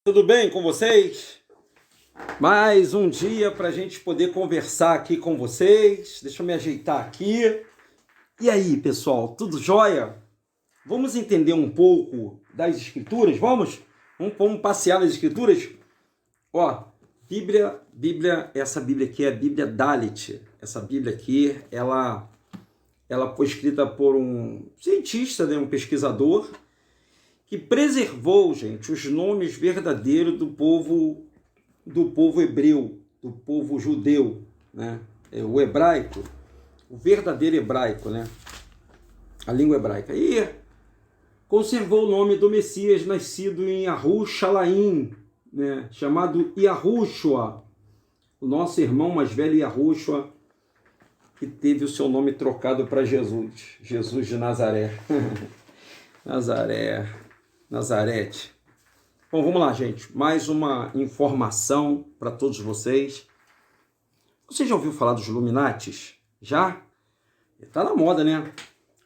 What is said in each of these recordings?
Tudo bem com vocês? Mais um dia para a gente poder conversar aqui com vocês. Deixa eu me ajeitar aqui. E aí, pessoal, tudo jóia? Vamos entender um pouco das escrituras? Vamos passear nas escrituras? Ó, Bíblia, essa Bíblia aqui é a Bíblia Dalit. Essa Bíblia aqui, ela foi escrita por um cientista, né, um pesquisador, que preservou, gente, os nomes verdadeiros do povo hebreu, do povo judeu, né? O hebraico, o verdadeiro hebraico, né? A língua hebraica. E conservou o nome do Messias nascido em Yahushalaim, né? Chamado Yahushua, o nosso irmão mais velho Yahushua, que teve o seu nome trocado para Jesus de Nazaré. Nazarete. Bom, vamos lá, gente. Mais uma informação para todos vocês. Você já ouviu falar dos Illuminatis? Já? Tá na moda, né?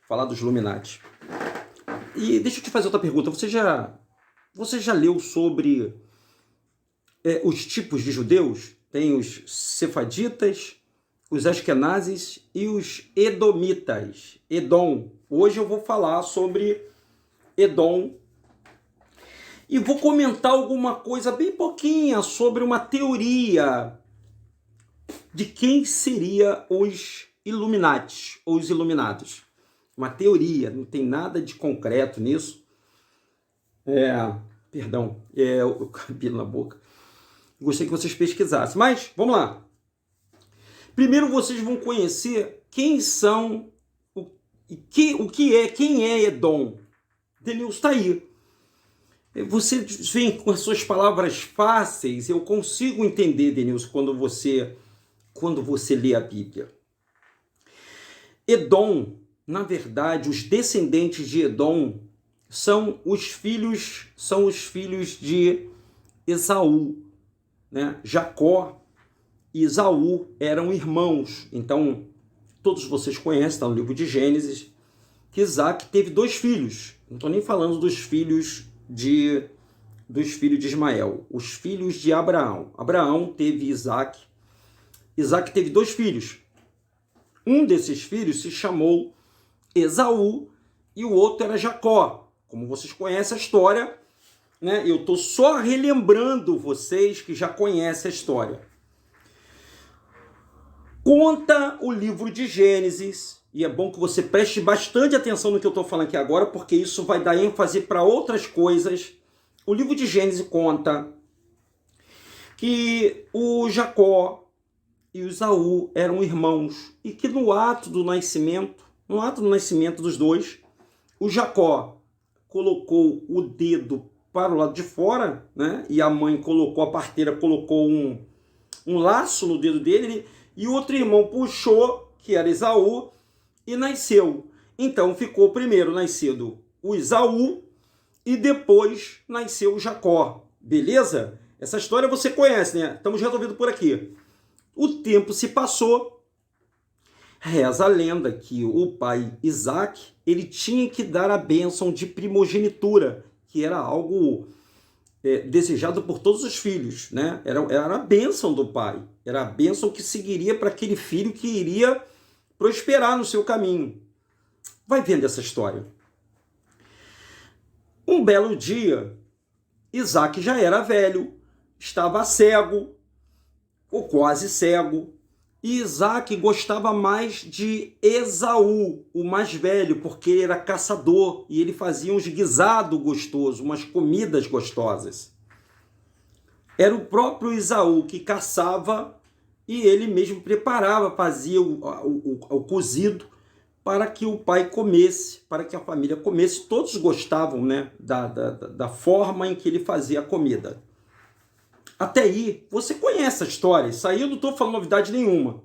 Falar dos Illuminatis. E deixa eu te fazer outra pergunta. Você já leu sobre os tipos de judeus? Tem os sefaditas, os askenazes e os edomitas. Edom. Hoje eu vou falar sobre Edom. E vou comentar alguma coisa bem pouquinha sobre uma teoria de quem seria os Illuminati, ou os Iluminados. Uma teoria, não tem nada de concreto nisso. O cabelo na boca. Gostei que vocês pesquisassem. Mas, vamos lá. Primeiro vocês vão conhecer quem são, quem é Edom. Denilson está aí. Você vem com as suas palavras fáceis, eu consigo entender, Denilson, quando você lê a Bíblia. Edom, na verdade, os descendentes de Edom são os filhos de Esaú, né? Jacó e Esaú eram irmãos. Então, todos vocês conhecem, está no livro de Gênesis, que Isaac teve 2 filhos. Não estou nem falando dos filhos de Ismael, os filhos de Abraão. Abraão teve Isaac. Isaac teve 2 filhos. Um desses filhos se chamou Esaú e o outro era Jacó. Como vocês conhecem a história, né? Eu estou só relembrando vocês que já conhecem a história. Conta o livro de Gênesis. E é bom que você preste bastante atenção no que eu estou falando aqui agora, porque isso vai dar ênfase para outras coisas. O livro de Gênesis conta que o Jacó e o Esaú eram irmãos e que no ato do nascimento dos dois, o Jacó colocou o dedo para o lado de fora, né? E a mãe a parteira colocou um laço no dedo dele, e o outro irmão puxou, que era Esaú, e nasceu. Então ficou primeiro nascido o Esaú e depois nasceu o Jacó. Beleza? Essa história você conhece, né? Estamos resolvendo por aqui. O tempo se passou. Reza a lenda que o pai Isaac, ele tinha que dar a bênção de primogenitura, que era algo desejado por todos os filhos, né? Era a bênção do pai. Era a bênção que seguiria para aquele filho que iria prosperar no seu caminho. Vai vendo essa história. Um belo dia, Isaac já era velho, estava cego, ou quase cego, e Isaac gostava mais de Esaú, o mais velho, porque ele era caçador e ele fazia uns guisados gostosos, umas comidas gostosas. Era o próprio Esaú que caçava e ele mesmo preparava, fazia o cozido para que o pai comesse, para que a família comesse. Todos gostavam, né, da forma em que ele fazia a comida. Até aí, você conhece a história. Isso aí eu não estou falando novidade nenhuma.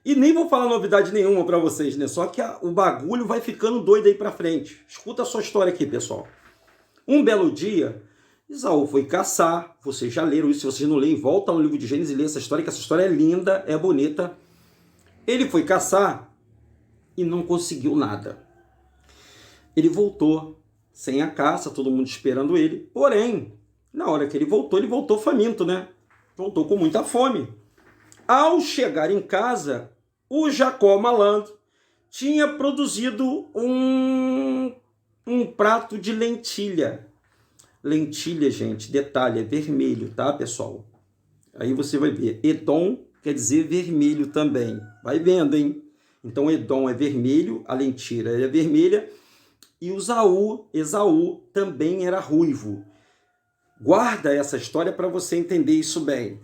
E nem vou falar novidade nenhuma para vocês, né? Só que o bagulho vai ficando doido aí para frente. Escuta a sua história aqui, pessoal. Um belo dia, Esaú foi caçar. Vocês já leram isso. Se vocês não leem, volta no livro de Gênesis e lê essa história, que essa história é linda, é bonita. Ele foi caçar e não conseguiu nada. Ele voltou sem a caça, todo mundo esperando ele. Porém, Na hora que ele voltou faminto, né? Voltou com muita fome. Ao chegar em casa, o Jacó malandro tinha produzido um prato de lentilha. Lentilha, gente, detalhe, é vermelho, tá, pessoal? Aí você vai ver, Edom quer dizer vermelho também. Vai vendo, hein? Então, Edom é vermelho, a lentilha é vermelha, e o Esaú também era ruivo. Guarda essa história para você entender isso bem.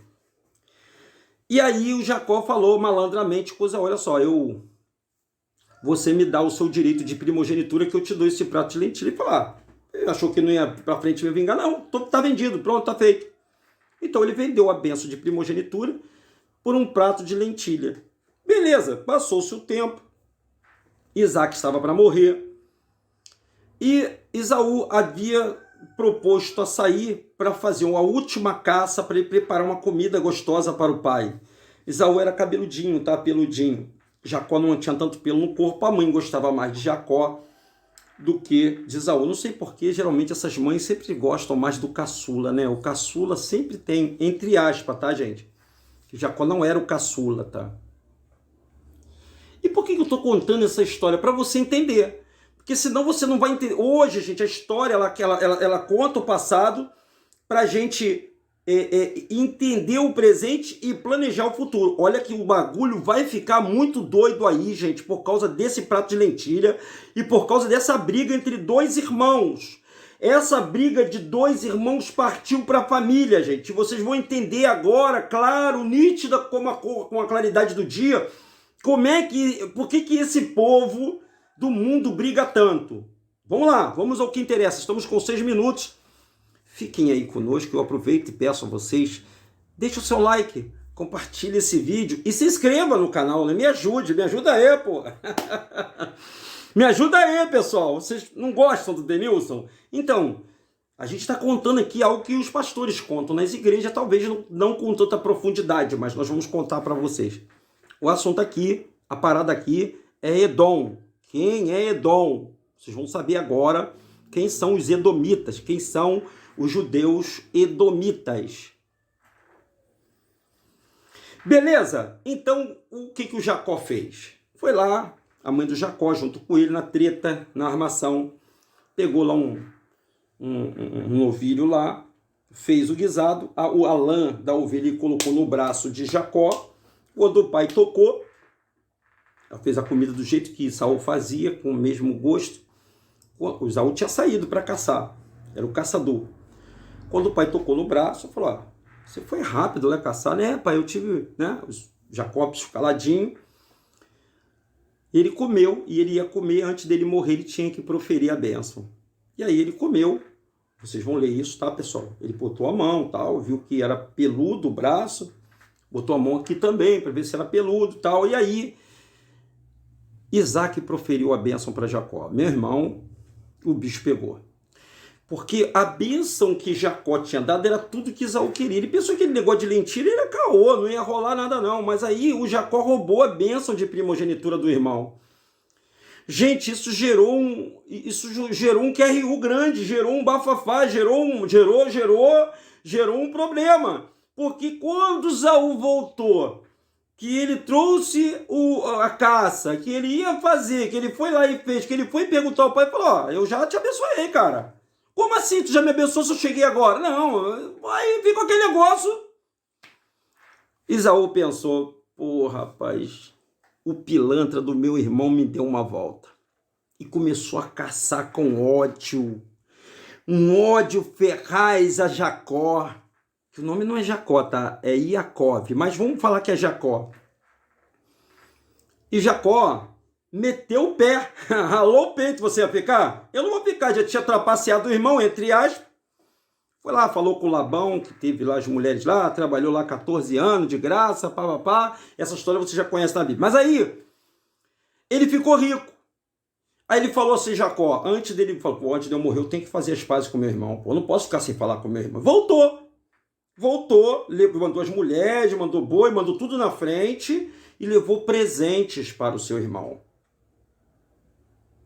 E aí o Jacó falou malandramente, coisa, olha só, você me dá o seu direito de primogenitura que eu te dou esse prato de lentilha. E falar, achou que não ia para frente me vingar? Não, tá vendido, pronto, tá feito. Então ele vendeu a bênção de primogenitura por um prato de lentilha. Beleza, passou-se o tempo, Isaac estava para morrer, e Esaú havia proposto a sair para fazer uma última caça, para ele preparar uma comida gostosa para o pai. Esaú era cabeludinho, tá? Peludinho. Jacó não tinha tanto pelo no corpo, a mãe gostava mais de Jacó do que de Esaú. Não sei porquê, geralmente essas mães sempre gostam mais do caçula, né? O caçula sempre tem, entre aspas, tá, gente? Jacó não era o caçula, tá? E por que eu tô contando essa história? Para você entender. Porque senão você não vai entender. Hoje, gente, a história ela conta o passado para a gente entender o presente e planejar o futuro. Olha que o bagulho vai ficar muito doido aí, gente, por causa desse prato de lentilha e por causa dessa briga entre dois irmãos. Essa briga de dois irmãos partiu para a família, gente. Vocês vão entender agora, claro, nítida como a claridade do dia, por que esse povo do mundo briga tanto. Vamos lá, vamos ao que interessa. Estamos com 6 minutos. Fiquem aí conosco, eu aproveito e peço a vocês, deixe o seu like, compartilhe esse vídeo e se inscreva no canal, né? Me ajuda aí, pô. Me ajuda aí, pessoal. Vocês não gostam do Denilson? Então, a gente está contando aqui algo que os pastores contam nas igrejas, talvez não com tanta profundidade, mas nós vamos contar para vocês. O assunto aqui, a parada aqui é Edom. Quem é Edom? Vocês vão saber agora quem são os edomitas, quem são os judeus edomitas. Beleza? Então, o que o Jacó fez? Foi lá, a mãe do Jacó, junto com ele, na treta, na armação, pegou lá um novilho lá, fez o guisado, a lã da ovelha e colocou no braço de Jacó. Quando o pai tocou, ela fez a comida do jeito que Saul fazia, com o mesmo gosto. O Saul tinha saído para caçar, era o caçador. Quando o pai tocou no braço, falou, você foi rápido, né, caçar? Né, pai, eu tive, né, os Jacobs caladinho. Ele comeu, e ele ia comer, antes dele morrer, ele tinha que proferir a bênção. E aí ele comeu, vocês vão ler isso, tá, pessoal? Ele botou a mão, tal, viu que era peludo o braço, botou a mão aqui também, para ver se era peludo, tal, e aí Isaac proferiu a bênção para Jacó. Meu irmão, o bicho pegou. Porque a bênção que Jacó tinha dado era tudo que Esaú queria. Ele pensou que aquele negócio de lentilha era caô, não ia rolar nada não. Mas aí o Jacó roubou a bênção de primogenitura do irmão. Gente, isso gerou um QRU grande, gerou um bafafá, gerou um problema. Porque quando Esaú voltou, que ele trouxe a caça, que ele ia fazer, que ele foi lá e fez, que ele foi perguntar ao pai e falou, eu já te abençoei, cara. Como assim tu já me abençoou se eu cheguei agora? Não, aí fica aquele negócio. Esaú pensou, rapaz, o pilantra do meu irmão me deu uma volta. E começou a caçar com ódio. Um ódio ferraz a Jacó. Que o nome não é Jacó, tá? É Iacov, mas vamos falar que é Jacó. E Jacó meteu o pé, ralou o peito, você ia ficar? Eu não vou ficar, já tinha trapaceado o irmão, entre aspas. Foi lá, falou com o Labão, que teve lá as mulheres lá, trabalhou lá 14 anos, de graça, pá. Essa história você já conhece na Bíblia. Mas aí, ele ficou rico. Aí ele falou assim, Jacó, antes de eu morrer, eu tenho que fazer as pazes com meu irmão. Eu não posso ficar sem falar com meu irmão. Voltou, mandou as mulheres, mandou boi, mandou tudo na frente e levou presentes para o seu irmão.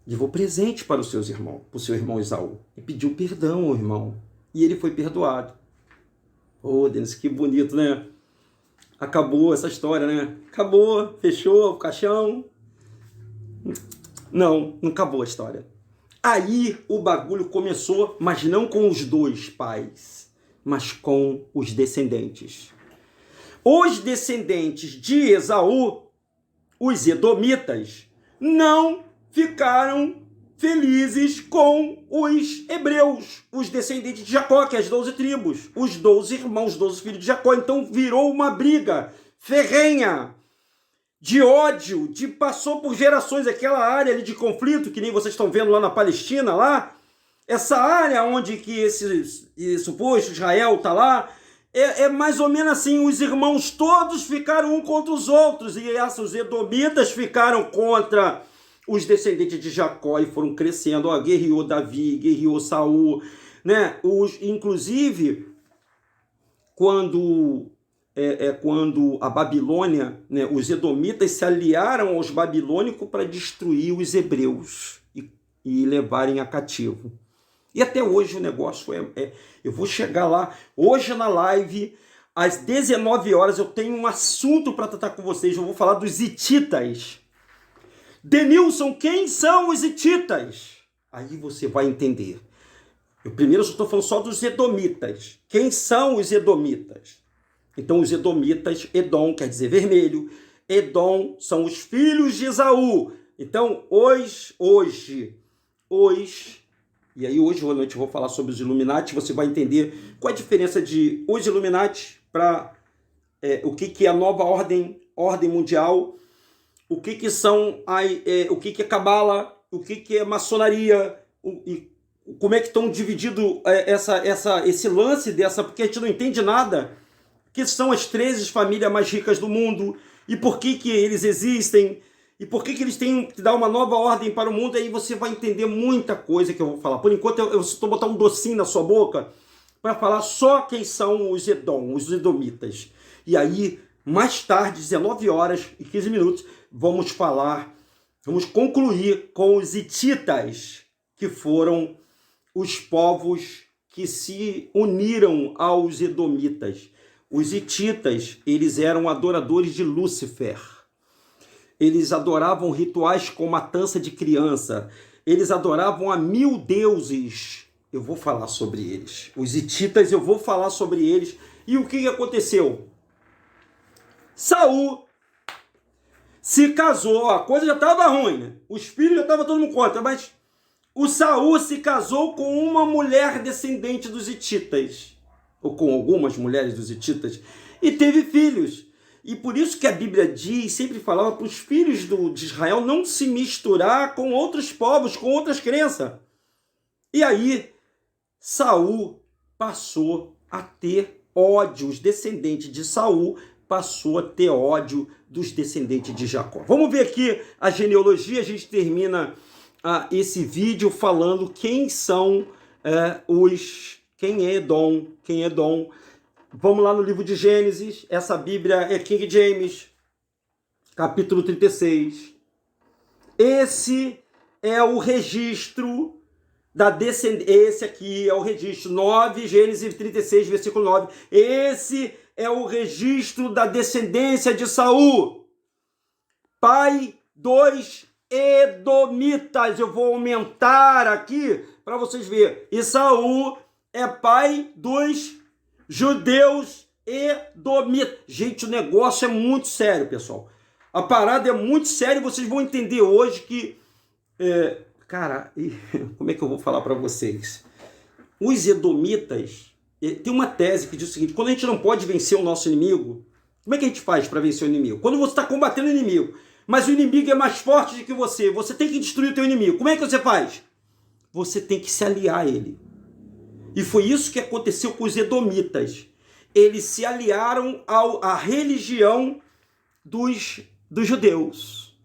Levou presente para o seu irmão Esaú. E pediu perdão ao irmão. e ele foi perdoado. Oh, Denis, que bonito, né? Acabou essa história, né? Acabou, fechou o caixão. Não acabou a história. Aí o bagulho começou, mas não com os dois pais, mas com os descendentes. Os descendentes de Esaú, os edomitas, não ficaram felizes com os hebreus, os descendentes de Jacó, que é as 12 tribos, os 12 irmãos, 12 filhos de Jacó. Então virou uma briga ferrenha, de ódio, passou por gerações, aquela área ali de conflito, que nem vocês estão vendo lá na Palestina, lá, essa área onde que esse suposto Israel está lá, é mais ou menos assim, os irmãos todos ficaram um contra os outros, e os edomitas ficaram contra os descendentes de Jacó e foram crescendo. Ó, guerreou Davi, guerreou Saul, né? Inclusive, quando a Babilônia, né, os edomitas se aliaram aos babilônicos para destruir os hebreus e levarem a cativo. E até hoje o negócio eu vou chegar lá, hoje na live, às 19 horas, eu tenho um assunto para tratar com vocês, eu vou falar dos hititas. Denilson, quem são os hititas? Aí você vai entender. Eu primeiro estou falando só dos edomitas. Quem são os edomitas? Então os edomitas, Edom quer dizer vermelho, Edom são os filhos de Esaú. Então hoje, e aí hoje à noite eu vou falar sobre os Illuminati, você vai entender qual é a diferença de os Illuminati para o que é a nova ordem mundial, o que são o que é Cabala, o que é maçonaria, e como é que estão divididos esse lance dessa, porque a gente não entende nada, que são as 13 famílias mais ricas do mundo, e por que eles existem, e por que eles têm que dar uma nova ordem para o mundo. Aí você vai entender muita coisa que eu vou falar. Por enquanto eu estou botando um docinho na sua boca para falar só quem são os os edomitas. E aí, mais tarde, 19 horas e 15 minutos, vamos concluir com os hititas, que foram os povos que se uniram aos edomitas. Os hititas, eles eram adoradores de Lúcifer. Eles adoravam rituais com matança de criança. Eles adoravam a 1000 deuses. Eu vou falar sobre eles. Os hititas, eu vou falar sobre eles. E o que aconteceu? Saul se casou. A coisa já estava ruim, né? Os filhos já estavam todo mundo contra, mas o Saul se casou com uma mulher descendente dos hititas, ou com algumas mulheres dos hititas, e teve filhos. E por isso que a Bíblia diz, sempre falava para os filhos de Israel não se misturar com outros povos, com outras crenças. E aí, Saul passou a ter ódio, os descendentes de Saul passou a ter ódio dos descendentes de Jacó. Vamos ver aqui a genealogia, a gente termina esse vídeo falando quem são quem é Edom. Vamos lá no livro de Gênesis, essa Bíblia é King James, capítulo 36. Esse é o registro da descendência, esse aqui é o registro 9, Gênesis 36, versículo 9. Esse é o registro da descendência de Saul, pai dos edomitas. Eu vou aumentar aqui para vocês verem. E Saul é pai dos judeus edomitas. Gente, o negócio é muito sério, pessoal. A parada é muito séria e vocês vão entender hoje que... Cara, como é que eu vou falar para vocês? Os edomitas... Tem uma tese que diz o seguinte: quando a gente não pode vencer o nosso inimigo, como é que a gente faz para vencer o inimigo? Quando você está combatendo o inimigo, mas o inimigo é mais forte do que você tem que destruir o teu inimigo. Como é que você faz? Você tem que se aliar a ele. E foi isso que aconteceu com os edomitas. Eles se aliaram à religião dos judeus.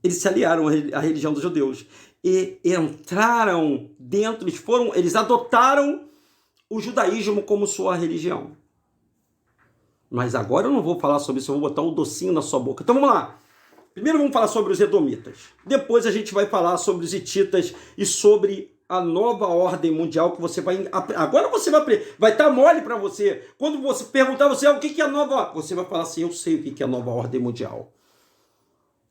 Eles se aliaram à religião dos judeus. E entraram dentro, eles adotaram o judaísmo como sua religião. Mas agora eu não vou falar sobre isso, eu vou botar um docinho na sua boca. Então vamos lá. Primeiro vamos falar sobre os edomitas. Depois a gente vai falar sobre os hititas e sobre a nova ordem mundial que você vai... Agora você vai estar mole para você. Quando você perguntar a você, o que é a nova... Você vai falar assim, eu sei o que é a nova ordem mundial.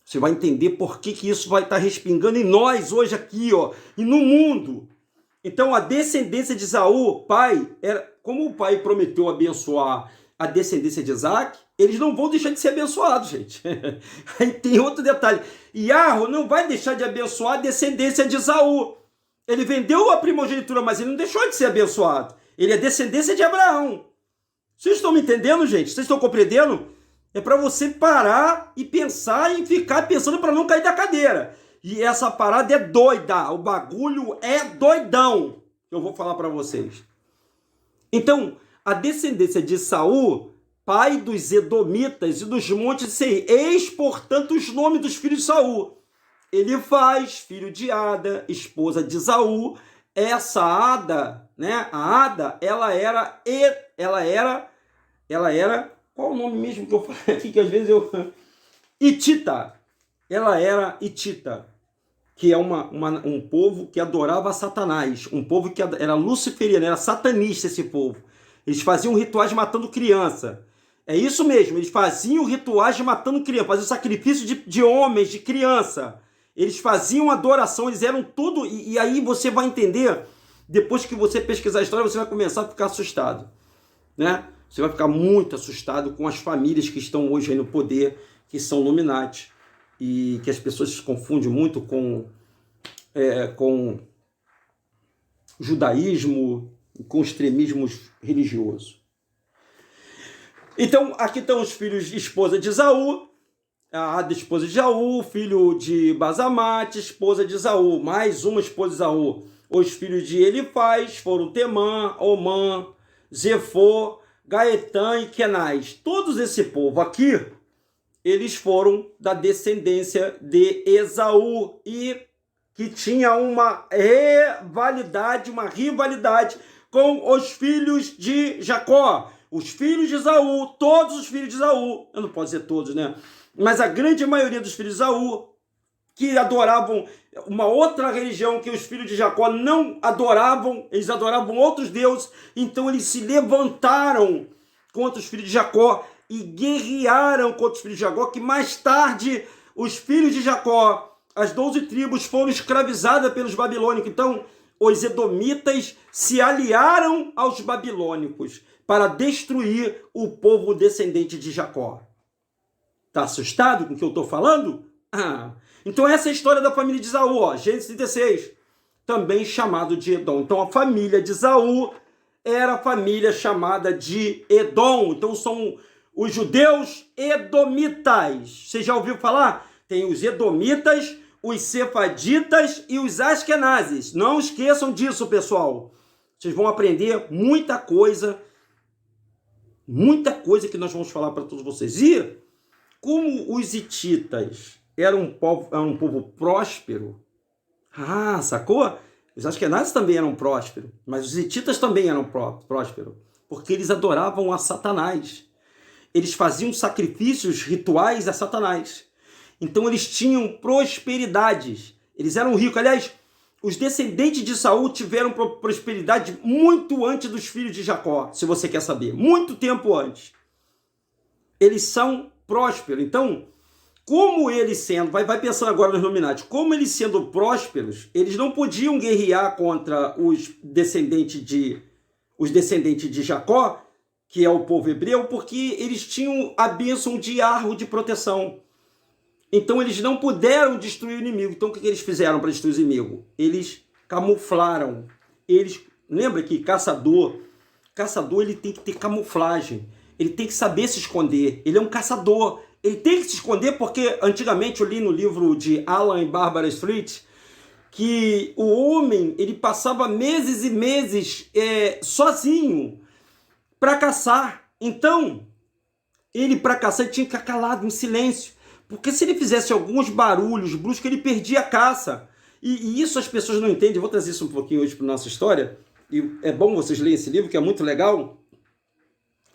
Você vai entender por que isso vai estar respingando em nós hoje aqui, ó, e no mundo. Então, a descendência de Esaú, como o pai prometeu abençoar a descendência de Isaac, eles não vão deixar de ser abençoados, gente. Aí tem outro detalhe. Iarro não vai deixar de abençoar a descendência de Esaú. Ele vendeu a primogenitura, mas ele não deixou de ser abençoado. Ele é descendência de Abraão. Vocês estão me entendendo, gente? Vocês estão compreendendo? É para você parar e pensar e ficar pensando para não cair da cadeira. E essa parada é doida. O bagulho é doidão. Eu vou falar para vocês. Então, a descendência de Saul, pai dos Edomitas e dos montes de Seir. Eis, portanto, os nomes dos filhos de Saul. Elifaz, filho de Ada, esposa de Esaú. Essa Ada, né? A Ada, ela era qual o nome mesmo que eu falei aqui, que às vezes eu... Hitita. Ela era Hitita, que é um povo que adorava Satanás, um povo que era luciferiano, era satanista esse povo. Eles faziam rituais matando criança. É isso mesmo, eles faziam rituais matando criança, faziam sacrifício de homens, de criança. Eles faziam adoração, eles eram tudo... E aí você vai entender, depois que você pesquisar a história, você vai começar a ficar assustado, né? Você vai ficar muito assustado com as famílias que estão hoje aí no poder, que são Illuminati, e que as pessoas se confundem muito com judaísmo, com extremismos religiosos. Então, aqui estão os filhos de esposa de Esaú, a Ada, esposa de Esaú, filho de Basamate, esposa de Esaú, mais uma esposa de Esaú. Os filhos de Elifaz foram Temã, Omã, Zefô, Gaetã e Kenaz. Todos esse povo aqui, eles foram da descendência de Esaú e que tinha uma rivalidade com os filhos de Jacó. Os filhos de Esaú, todos os filhos de Esaú, eu não posso dizer todos, né? Mas a grande maioria dos filhos de Esaú, que adoravam uma outra religião que os filhos de Jacó não adoravam, eles adoravam outros deuses, então eles se levantaram contra os filhos de Jacó e guerrearam contra os filhos de Jacó, que mais tarde os filhos de Jacó, as 12 tribos, foram escravizadas pelos babilônicos. Então, os edomitas se aliaram aos babilônicos para destruir o povo descendente de Jacó. Está assustado com o que eu estou falando? Então essa é a história da família de Esaú, ó, Gênesis 36, também chamado de Edom. Então a família de Esaú era a família chamada de Edom. Então são os judeus edomitas. Você já ouviu falar? Tem os edomitas, os sefaditas e os askenazes. Não esqueçam disso, pessoal. Vocês vão aprender muita coisa que nós vamos falar para todos vocês. E como os hititas eram um povo próspero, sacou? Os askenazes também eram prósperos, mas os hititas também eram prósperos, porque eles adoravam a Satanás. Eles faziam sacrifícios rituais a Satanás. Então eles tinham prosperidades. Eles eram ricos. Aliás, os descendentes de Saul tiveram prosperidade muito antes dos filhos de Jacó, se você quer saber. Muito tempo antes. Eles são prósperos. Então, como eles sendo... Vai pensando agora nos Illuminati. Como eles sendo prósperos, eles não podiam guerrear contra os descendentes de Jacó, que é o povo hebreu, porque eles tinham a bênção de árvore de proteção. Então eles não puderam destruir o inimigo. Então o que eles fizeram para destruir o inimigo? Eles camuflaram. Lembra que caçador ele tem que ter camuflagem. Ele tem que saber se esconder. Ele é um caçador. Ele tem que se esconder porque antigamente eu li no livro de Alan e Barbara Street que o homem ele passava meses e meses sozinho para caçar. Então ele para caçar ele tinha que ficar calado, em silêncio. Porque se ele fizesse alguns barulhos bruscos, ele perdia a caça. E isso as pessoas não entendem. Eu vou trazer isso um pouquinho hoje para a nossa história. E é bom vocês lerem esse livro, que é muito legal.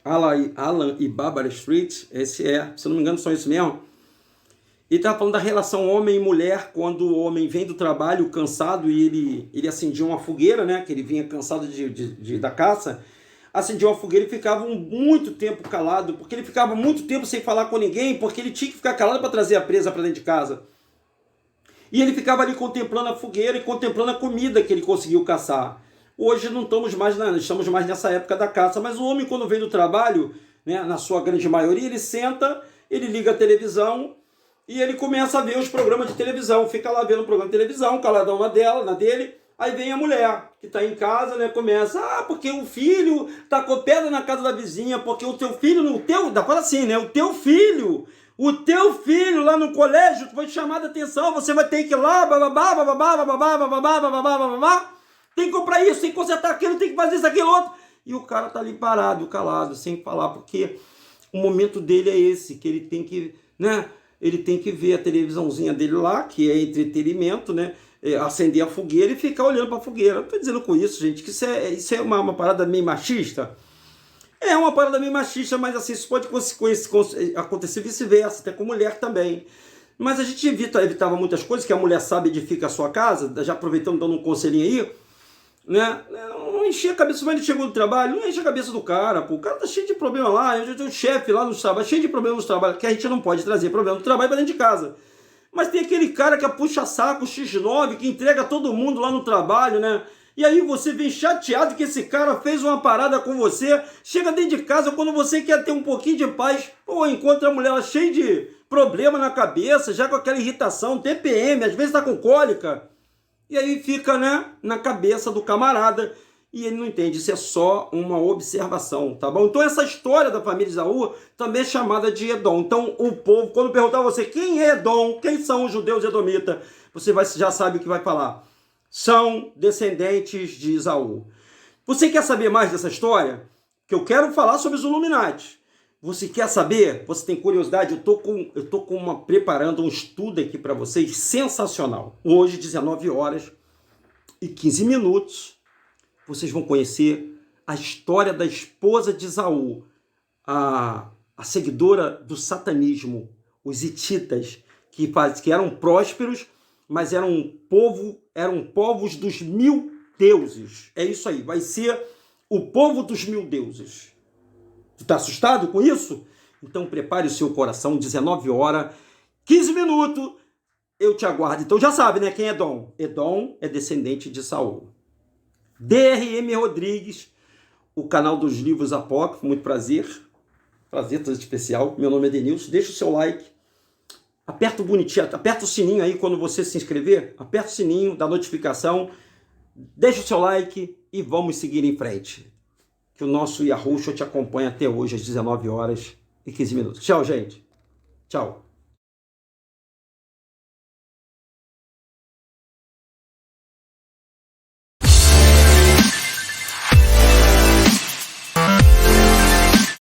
Alan e Barbara Street. Se eu não me engano, são isso mesmo. Ele estava falando da relação homem e mulher, quando o homem vem do trabalho cansado e ele acendia uma fogueira, né? Que ele vinha cansado da caça, acendia uma fogueira e ficava muito tempo calado, porque ele ficava muito tempo sem falar com ninguém, porque ele tinha que ficar calado para trazer a presa para dentro de casa. E ele ficava ali contemplando a fogueira e contemplando a comida que ele conseguiu caçar. Hoje não estamos mais nessa época da caça, mas o homem, quando vem do trabalho, né, na sua grande maioria, ele senta, ele liga a televisão e ele começa a ver os programas de televisão, fica lá vendo o programa de televisão, caladão na dele, aí vem a mulher que está em casa, né, começa, porque o filho tacou pedra na casa da vizinha, porque o teu filho, fala assim, né, o teu filho lá no colégio foi chamado a atenção, você vai ter que ir lá, bababá, bababá, bababá, bababá, bababá, bababá, tem que comprar isso, tem que consertar aquilo, tem que fazer isso, aquilo, outro. E o cara tá ali parado, calado, sem falar, porque o momento dele é esse, que ele tem que, né, ele tem que ver a televisãozinha dele lá, que é entretenimento, né, acender a fogueira e ficar olhando para a fogueira. Eu tô dizendo com isso, gente, que isso é uma parada meio machista. É uma parada meio machista, mas assim, isso pode acontecer vice-versa, até com mulher também. Mas a gente evitava muitas coisas, que a mulher sabe edifica a sua casa, já aproveitando, dando um conselhinho aí, né? Não enchia a cabeça, mas ele chegou do trabalho, não enche a cabeça do cara, pô. O cara tá cheio de problema lá, eu tenho um chefe lá no trabalho, cheio de problemas no trabalho, que a gente não pode trazer problema do trabalho para dentro de casa. Mas tem aquele cara que é puxa-saco, X9, que entrega todo mundo lá no trabalho, né? E aí você vem chateado que esse cara fez uma parada com você, chega dentro de casa, quando você quer ter um pouquinho de paz, pô, encontra a mulher cheia de problema na cabeça, já com aquela irritação, TPM, às vezes tá com cólica. E aí fica, né, na cabeça do camarada e ele não entende, isso é só uma observação, tá bom? Então essa história da família de Esaú também é chamada de Edom. Então o povo, quando perguntar a você quem é Edom, quem são os judeus edomitas, você já sabe o que vai falar. São descendentes de Esaú. Você quer saber mais dessa história? Que eu quero falar sobre os Illuminati. Você quer saber? Você tem curiosidade? Eu tô preparando um estudo aqui para vocês sensacional. Hoje, 19 horas e 15 minutos, vocês vão conhecer a história da esposa de Esaú, a seguidora do satanismo, os hititas, que eram prósperos, mas eram povos dos 1000 deuses. É isso aí, vai ser o povo dos 1000 deuses. Tu tá assustado com isso? Então prepare o seu coração, 19 horas, 15 minutos, eu te aguardo. Então já sabe, né, quem é Edom? Edom é descendente de Saul. DRM Rodrigues, o canal dos livros apócrifos, muito prazer todo especial. Meu nome é Denilson, deixa o seu like, aperta o bonitinho, aperta o sininho aí quando você se inscrever, aperta o sininho da notificação, deixa o seu like e vamos seguir em frente. Que o nosso Yahushua te acompanha até hoje às 19 horas e 15 minutos. Tchau, gente. Tchau.